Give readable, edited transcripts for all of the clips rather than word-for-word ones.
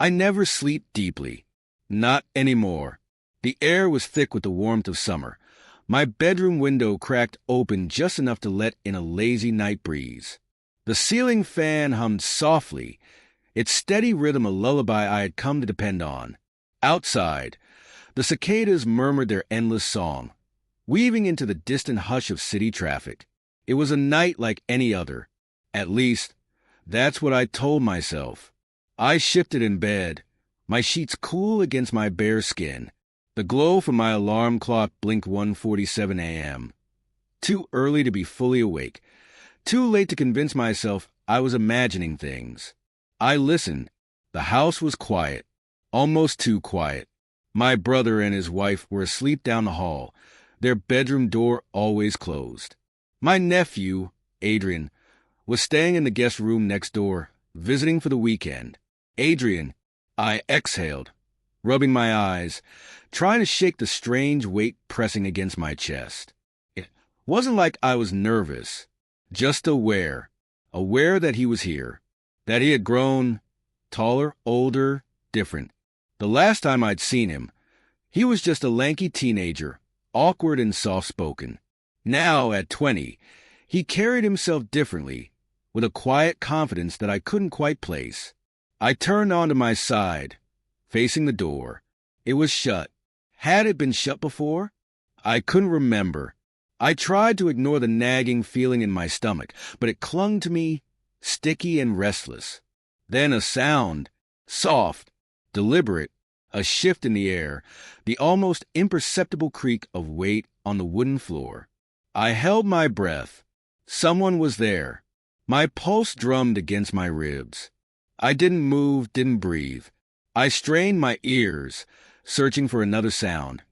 I never sleep deeply. Not anymore. The air was thick with the warmth of summer. My bedroom window cracked open just enough to let in a lazy night breeze. The ceiling fan hummed softly, its steady rhythm a lullaby I had come to depend on. Outside, the cicadas murmured their endless song, weaving into the distant hush of city traffic. It was a night like any other. At least, that's what I told myself. I shifted in bed, my sheets cool against my bare skin. The glow from my alarm clock blinked 1:47 a.m. Too early to be fully awake. Too late to convince myself I was imagining things. I listened. The house was quiet. Almost too quiet. My brother and his wife were asleep down the hall, their bedroom door always closed. My nephew, Adrien, was staying in the guest room next door, visiting for the weekend. Adrien, I exhaled, rubbing my eyes, trying to shake the strange weight pressing against my chest. It wasn't like I was nervous, just aware that he was here, that he had grown taller, older, different. The last time I'd seen him, he was just a lanky teenager, awkward and soft-spoken. Now, at 20, he carried himself differently, with a quiet confidence that I couldn't quite place. I turned onto my side, facing the door. It was shut. Had it been shut before? I couldn't remember. I tried to ignore the nagging feeling in my stomach, but it clung to me, sticky and restless. Then a sound, soft, deliberate, a shift in the air, the almost imperceptible creak of weight on the wooden floor. I held my breath. Someone was there. My pulse drummed against my ribs. I didn't move, didn't breathe. I strained my ears, searching for another sound.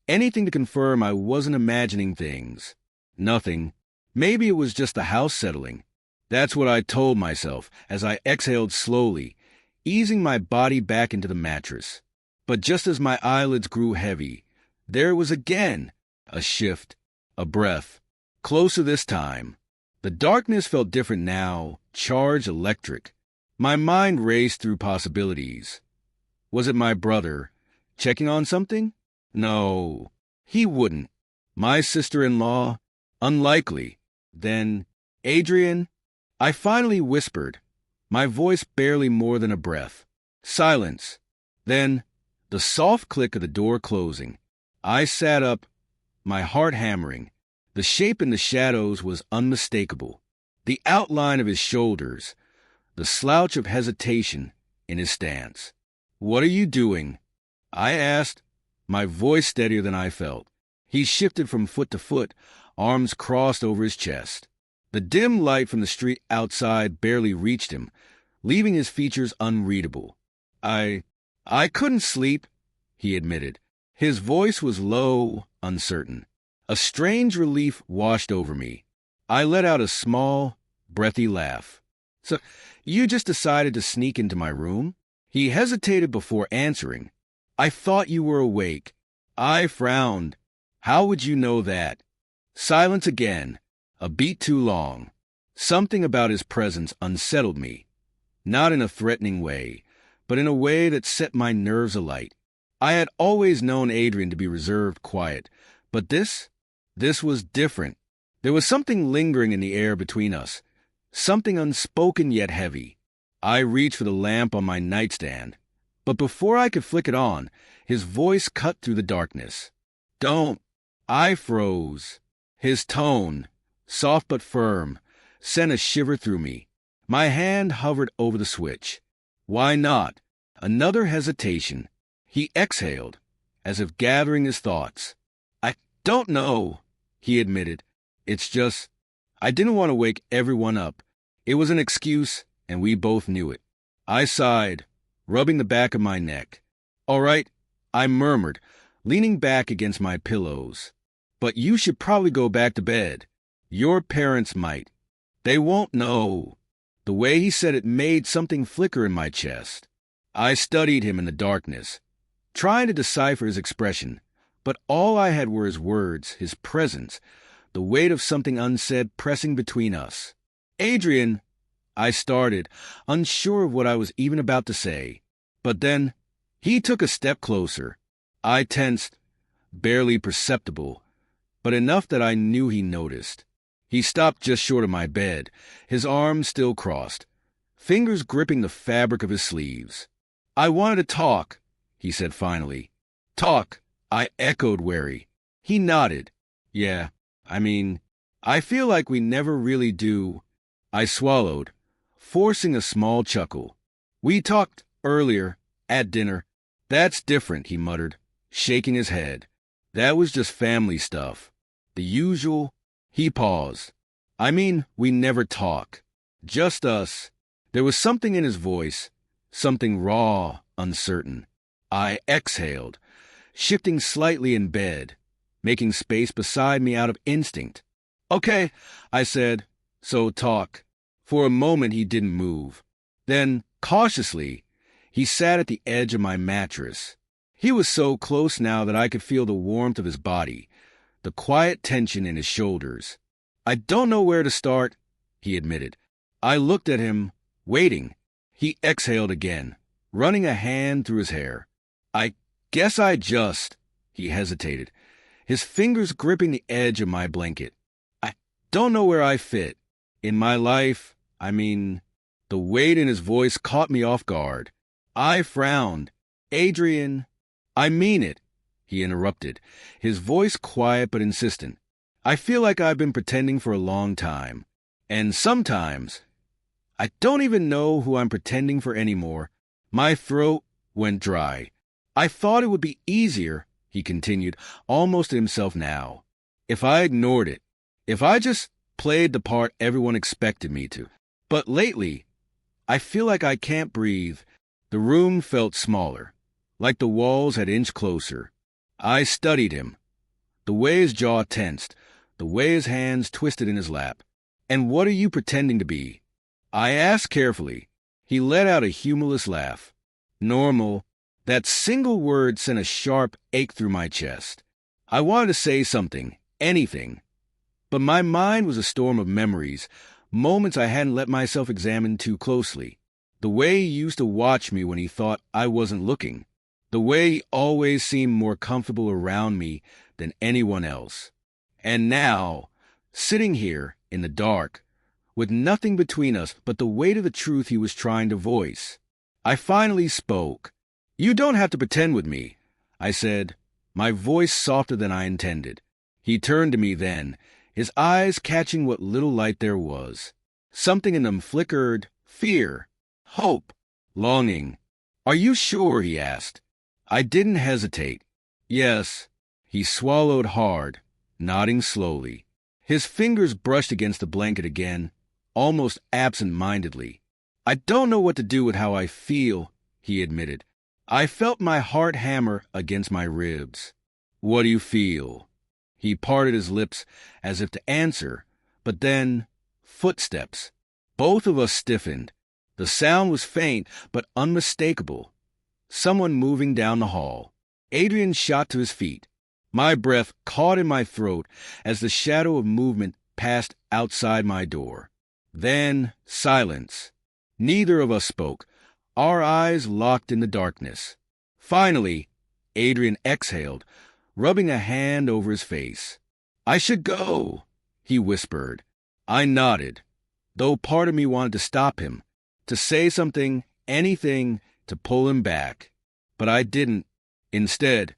Anything to confirm I wasn't imagining things. Nothing. Maybe it was just the house settling. That's what I told myself as I exhaled slowly, easing my body back into the mattress. But just as my eyelids grew heavy, there was again a shift, a breath. Closer this time. The darkness felt different now, charged electric. My mind raced through possibilities. Was it my brother, checking on something? No, he wouldn't. My sister-in-law? Unlikely. Then, Adrien? I finally whispered, my voice barely more than a breath. Silence. Then, the soft click of the door closing. I sat up, my heart hammering. The shape in the shadows was unmistakable. The outline of his shoulders, the slouch of hesitation in his stance. "What are you doing?" I asked, my voice steadier than I felt. He shifted from foot to foot, arms crossed over his chest. The dim light from the street outside barely reached him, leaving his features unreadable. I couldn't sleep," he admitted. His voice was low, uncertain. A strange relief washed over me. I let out a small, breathy laugh. "So, you just decided to sneak into my room?" He hesitated before answering. "I thought you were awake." I frowned. "How would you know that?" Silence again, a beat too long. Something about his presence unsettled me, not in a threatening way, but in a way that set my nerves alight. I had always known Adrien to be reserved, quiet, but this was different. There was something lingering in the air between us, something unspoken yet heavy. I reached for the lamp on my nightstand, but before I could flick it on, his voice cut through the darkness. "Don't." I froze. His tone, soft but firm, sent a shiver through me. My hand hovered over the switch. "Why not?" Another hesitation. He exhaled, as if gathering his thoughts. "I don't know," he admitted. "It's just, I didn't want to wake everyone up." It was an excuse, and we both knew it. I sighed, rubbing the back of my neck. "All right," I murmured, leaning back against my pillows. "But you should probably go back to bed. Your parents might. They won't know." The way he said it made something flicker in my chest. I studied him in the darkness, trying to decipher his expression, but all I had were his words, his presence, the weight of something unsaid pressing between us. "Adrien," I started, unsure of what I was even about to say. But then, he took a step closer. I tensed, barely perceptible, but enough that I knew he noticed. He stopped just short of my bed, his arms still crossed, fingers gripping the fabric of his sleeves. "I wanted to talk," he said finally. "Talk," I echoed, wary. He nodded. "Yeah, I feel like we never really do." I swallowed, forcing a small chuckle. "We talked earlier, at dinner." "That's different," he muttered, shaking his head. "That was just family stuff. The usual." He paused. "We never talk. Just us." There was something in his voice, something raw, uncertain. I exhaled, shifting slightly in bed, making space beside me out of instinct. "Okay," I said, "so talk." For a moment he didn't move. Then, cautiously, he sat at the edge of my mattress. He was so close now that I could feel the warmth of his body, the quiet tension in his shoulders. "I don't know where to start," he admitted. I looked at him, waiting. He exhaled again, running a hand through his hair. "I guess I just—" He hesitated, his fingers gripping the edge of my blanket. "I don't know where I fit. In my life, The weight in his voice caught me off guard. I frowned. "Adrien—" "I mean it," he interrupted, his voice quiet but insistent. "I feel like I've been pretending for a long time. And sometimes, I don't even know who I'm pretending for anymore." My throat went dry. "I thought it would be easier," he continued, almost to himself now, "if I ignored it, if I just played the part everyone expected me to. But lately, I feel like I can't breathe." The room felt smaller, like the walls had inched closer. I studied him, the way his jaw tensed, the way his hands twisted in his lap. "And what are you pretending to be?" I asked carefully. He let out a humorless laugh. "Normal." That single word sent a sharp ache through my chest. I wanted to say something, anything. But my mind was a storm of memories, moments I hadn't let myself examine too closely. The way he used to watch me when he thought I wasn't looking. The way he always seemed more comfortable around me than anyone else. And now, sitting here, in the dark, with nothing between us but the weight of the truth he was trying to voice, I finally spoke. "You don't have to pretend with me," I said, my voice softer than I intended. He turned to me then, his eyes catching what little light there was. Something in them flickered, fear, hope, longing. "Are you sure?" he asked. I didn't hesitate. "Yes." He swallowed hard, nodding slowly. His fingers brushed against the blanket again, almost absent-mindedly. "I don't know what to do with how I feel," he admitted. I felt my heart hammer against my ribs. "What do you feel?" He parted his lips as if to answer, but then, footsteps. Both of us stiffened. The sound was faint, but unmistakable. Someone moving down the hall. Adrien shot to his feet. My breath caught in my throat as the shadow of movement passed outside my door. Then, silence. Neither of us spoke, our eyes locked in the darkness. Finally, Adrien exhaled, rubbing a hand over his face. "I should go," he whispered. I nodded, though part of me wanted to stop him, to say something, anything, to pull him back. But I didn't. Instead,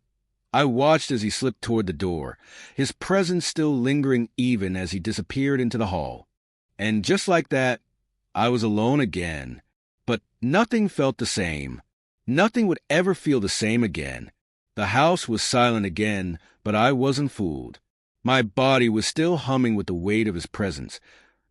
I watched as he slipped toward the door, his presence still lingering even as he disappeared into the hall. And just like that, I was alone again. But nothing felt the same. Nothing would ever feel the same again. The house was silent again, but I wasn't fooled. My body was still humming with the weight of his presence,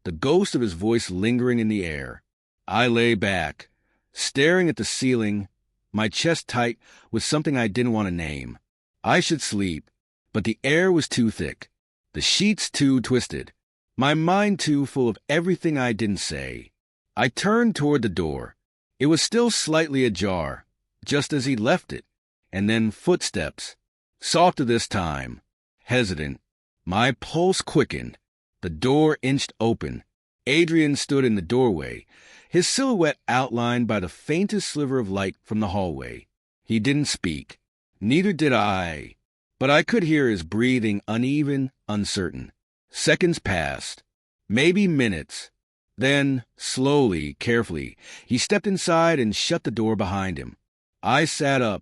the ghost of his voice lingering in the air. I lay back, staring at the ceiling, my chest tight with something I didn't want to name. I should sleep, but the air was too thick, the sheets too twisted, my mind too full of everything I didn't say. I turned toward the door. It was still slightly ajar, just as he'd left it, and then footsteps, softer this time, hesitant. My pulse quickened. The door inched open. Adrien stood in the doorway, his silhouette outlined by the faintest sliver of light from the hallway. He didn't speak. Neither did I. But I could hear his breathing, uneven, uncertain. Seconds passed. Maybe minutes. Then, slowly, carefully, he stepped inside and shut the door behind him. I sat up.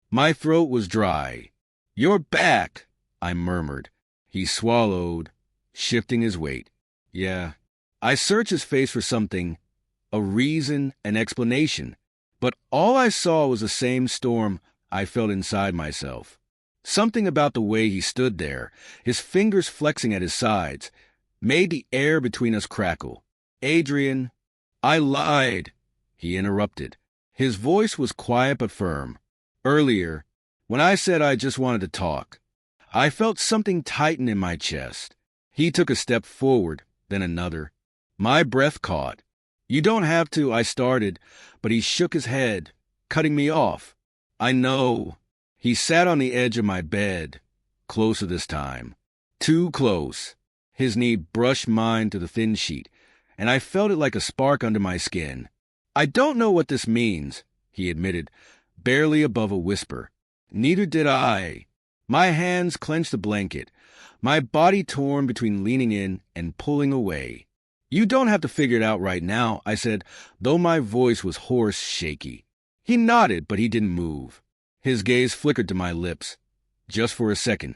My throat was dry. "You're back," I murmured. He swallowed, shifting his weight. "Yeah." I searched his face for something, a reason, an explanation. But all I saw was the same storm I felt inside myself. Something about the way he stood there, his fingers flexing at his sides, made the air between us crackle. "Adrien, I lied," he interrupted. His voice was quiet but firm. "Earlier, when I said I just wanted to talk, I felt something tighten in my chest." He took a step forward, then another. My breath caught. "You don't have to," I started, but he shook his head, cutting me off. "I know." He sat on the edge of my bed, closer this time. Too close. His knee brushed mine to the thin sheet, and I felt it like a spark under my skin. "I don't know what this means," he admitted, barely above a whisper. Neither did I. My hands clenched the blanket, my body torn between leaning in and pulling away. "You don't have to figure it out right now," I said, though my voice was hoarse, shaky. He nodded, but he didn't move. His gaze flickered to my lips, just for a second,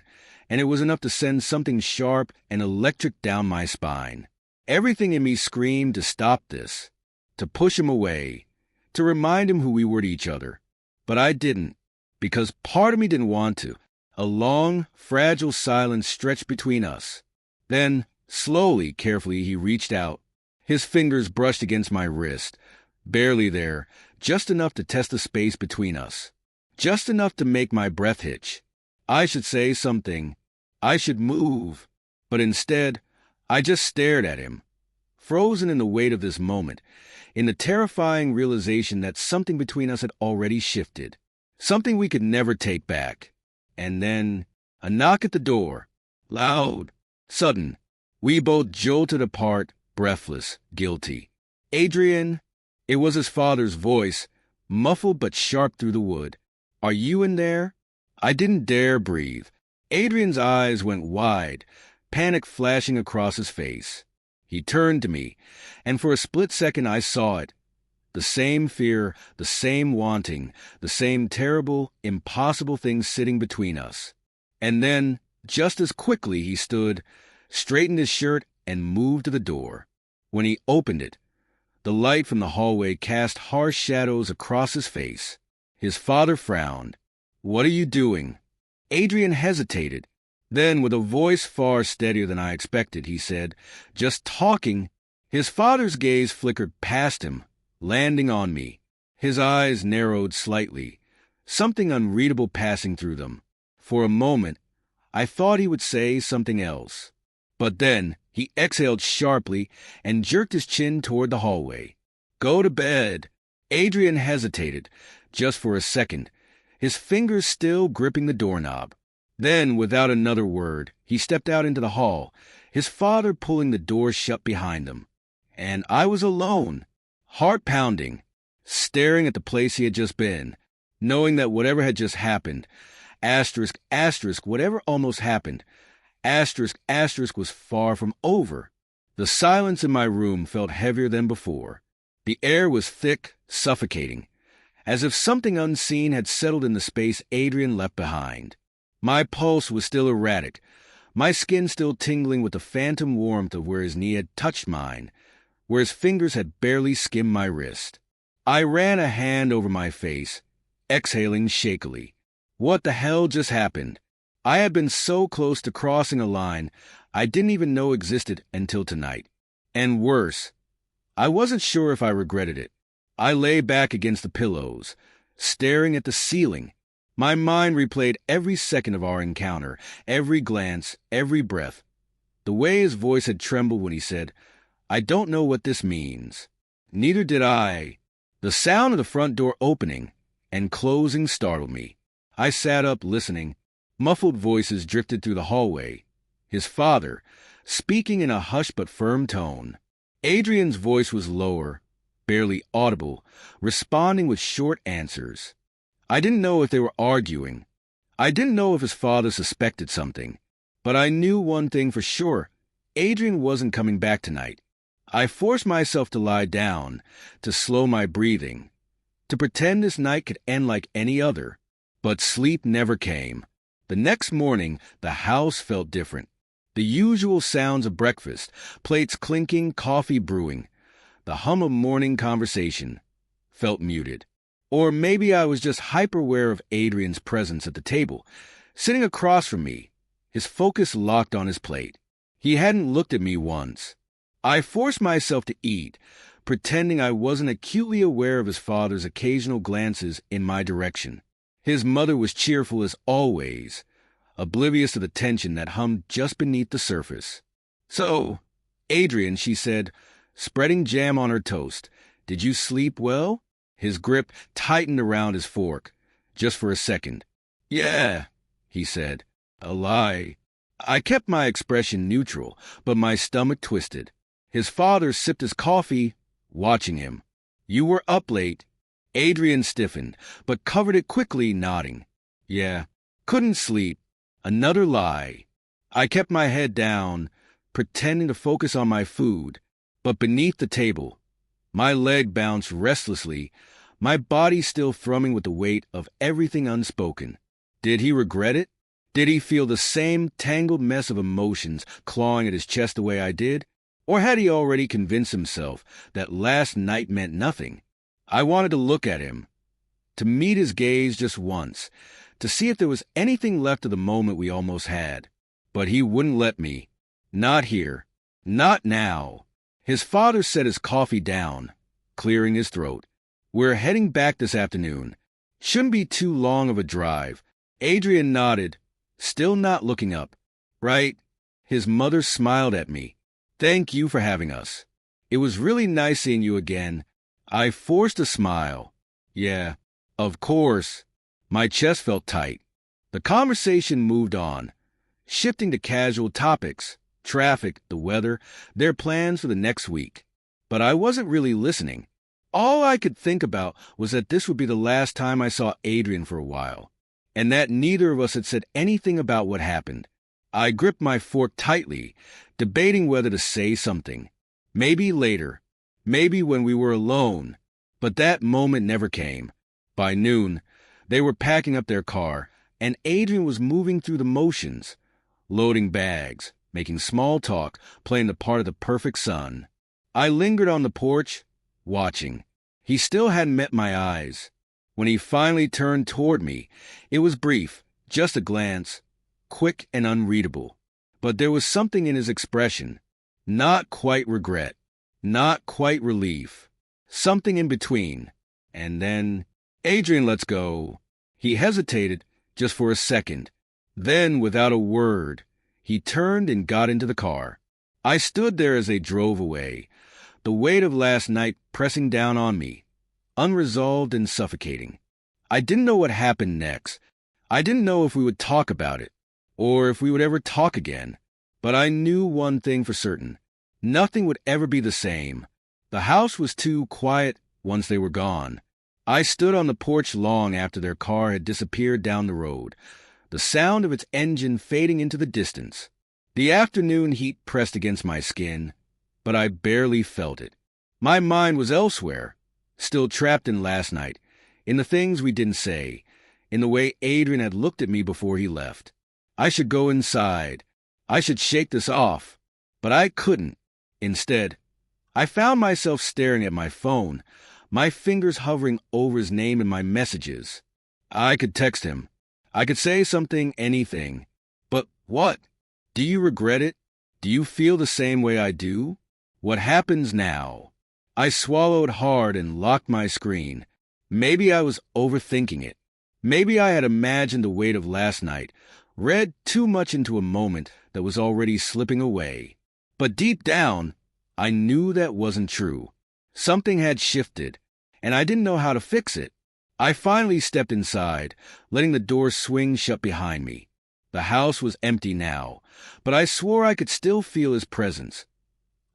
and it was enough to send something sharp and electric down my spine. Everything in me screamed to stop this, to push him away, to remind him who we were to each other. But I didn't, because part of me didn't want to. A long, fragile silence stretched between us. Then, slowly, carefully, he reached out. His fingers brushed against my wrist, barely there, just enough to test the space between us. Just enough to make my breath hitch. I should say something. I should move. But instead, I just stared at him, frozen in the weight of this moment, in the terrifying realization that something between us had already shifted, something we could never take back. And then, a knock at the door, loud, sudden. We both jolted apart, breathless, guilty. "Adrien," it was his father's voice, muffled but sharp through the wood. "Are you in there?" I didn't dare breathe. Adrien's eyes went wide, panic flashing across his face. He turned to me, and for a split second I saw it. The same fear, the same wanting, the same terrible, impossible thing sitting between us. And then, just as quickly, he stood, straightened his shirt, and moved to the door. When he opened it, the light from the hallway cast harsh shadows across his face. His father frowned. "What are you doing?" Adrien hesitated. Then, with a voice far steadier than I expected, he said, "Just talking." His father's gaze flickered past him, landing on me. His eyes narrowed slightly, something unreadable passing through them. For a moment, I thought he would say something else. But then, he exhaled sharply and jerked his chin toward the hallway. "Go to bed." Adrien hesitated, just for a second, his fingers still gripping the doorknob. Then, without another word, he stepped out into the hall, his father pulling the door shut behind them. And I was alone, heart pounding, staring at the place he had just been, knowing that whatever had just happened, asterisk, asterisk, whatever almost happened, asterisk, asterisk, was far from over. The silence in my room felt heavier than before. The air was thick, suffocating, as if something unseen had settled in the space Adrien left behind. My pulse was still erratic, my skin still tingling with the phantom warmth of where his knee had touched mine, where his fingers had barely skimmed my wrist. I ran a hand over my face, exhaling shakily. What the hell just happened? I had been so close to crossing a line I didn't even know existed until tonight. And worse, I wasn't sure if I regretted it. I lay back against the pillows, staring at the ceiling. My mind replayed every second of our encounter, every glance, every breath. The way his voice had trembled when he said, "I don't know what this means." Neither did I. The sound of the front door opening and closing startled me. I sat up, listening. Muffled voices drifted through the hallway. His father, speaking in a hushed but firm tone. Adrien's voice was lower, barely audible, responding with short answers. I didn't know if they were arguing. I didn't know if his father suspected something. But I knew one thing for sure. Adrien wasn't coming back tonight. I forced myself to lie down, to slow my breathing, to pretend this night could end like any other. But sleep never came. The next morning, the house felt different. The usual sounds of breakfast, plates clinking, coffee brewing, the hum of morning conversation, felt muted. Or maybe I was just hyper-aware of Adrien's presence at the table, sitting across from me, his focus locked on his plate. He hadn't looked at me once. I forced myself to eat, pretending I wasn't acutely aware of his father's occasional glances in my direction. His mother was cheerful as always, oblivious to the tension that hummed just beneath the surface. "So, Adrien," she said, spreading jam on her toast, "did you sleep well?" His grip tightened around his fork, just for a second. "Yeah," he said. A lie. I kept my expression neutral, but my stomach twisted. His father sipped his coffee, watching him. "You were up late." Adrien stiffened, but covered it quickly, nodding. "Yeah, couldn't sleep." Another lie. I kept my head down, pretending to focus on my food, but beneath the table, my leg bounced restlessly, my body still thrumming with the weight of everything unspoken. Did he regret it? Did he feel the same tangled mess of emotions clawing at his chest the way I did? Or had he already convinced himself that last night meant nothing? I wanted to look at him, to meet his gaze just once, to see if there was anything left of the moment we almost had. But he wouldn't let me. Not here. Not now. His father set his coffee down, clearing his throat. "We're heading back this afternoon. Shouldn't be too long of a drive." Adrien nodded, still not looking up. "Right." His mother smiled at me. "Thank you for having us. It was really nice seeing you again." I forced a smile. "Yeah, of course." My chest felt tight. The conversation moved on, shifting to casual topics, traffic, the weather, their plans for the next week. But I wasn't really listening. All I could think about was that this would be the last time I saw Adrien for a while, and that neither of us had said anything about what happened. I gripped my fork tightly, debating whether to say something. Maybe later. Maybe when we were alone. But that moment never came. By noon, they were packing up their car, and Adrien was moving through the motions, loading bags, making small talk, playing the part of the perfect son. I lingered on the porch, watching. He still hadn't met my eyes. When he finally turned toward me, it was brief, just a glance, quick and unreadable. But there was something in his expression, not quite regret, not quite relief, something in between. And then, "Adrien, let's go." He hesitated just for a second. Then, without a word, he turned and got into the car. I stood there as they drove away, the weight of last night pressing down on me, unresolved and suffocating. I didn't know what happened next. I didn't know if we would talk about it, or if we would ever talk again. But I knew one thing for certain. Nothing would ever be the same. The house was too quiet once they were gone. I stood on the porch long after their car had disappeared down the road, the sound of its engine fading into the distance. The afternoon heat pressed against my skin, but I barely felt it. My mind was elsewhere, still trapped in last night, in the things we didn't say, in the way Adrien had looked at me before he left. I should go inside. I should shake this off. But I couldn't. Instead, I found myself staring at my phone, my fingers hovering over his name in my messages. I could text him. I could say something, anything. But what? Do you regret it? Do you feel the same way I do? What happens now? I swallowed hard and locked my screen. Maybe I was overthinking it. Maybe I had imagined the weight of last night, read too much into a moment that was already slipping away. But deep down, I knew that wasn't true. Something had shifted, and I didn't know how to fix it. I finally stepped inside, letting the door swing shut behind me. The house was empty now, but I swore I could still feel his presence.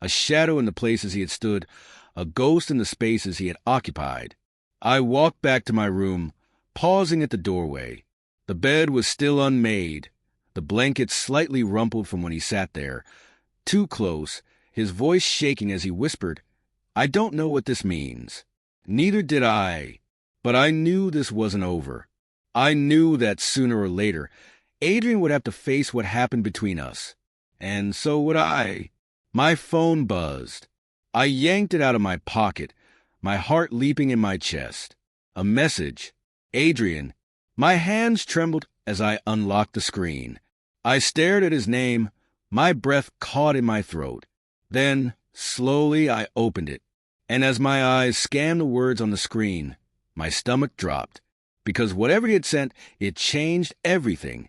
A shadow in the places he had stood, a ghost in the spaces he had occupied. I walked back to my room, pausing at the doorway. The bed was still unmade, the blankets slightly rumpled from when he sat there, too close, his voice shaking as he whispered, "I don't know what this means." Neither did I, but I knew this wasn't over. I knew that sooner or later, Adrien would have to face what happened between us. And so would I. My phone buzzed. I yanked it out of my pocket, my heart leaping in my chest. A message. Adrien. My hands trembled as I unlocked the screen. I stared at his name, my breath caught in my throat. Then, slowly, I opened it. And as my eyes scanned the words on the screen, my stomach dropped. Because whatever he had sent, it changed everything.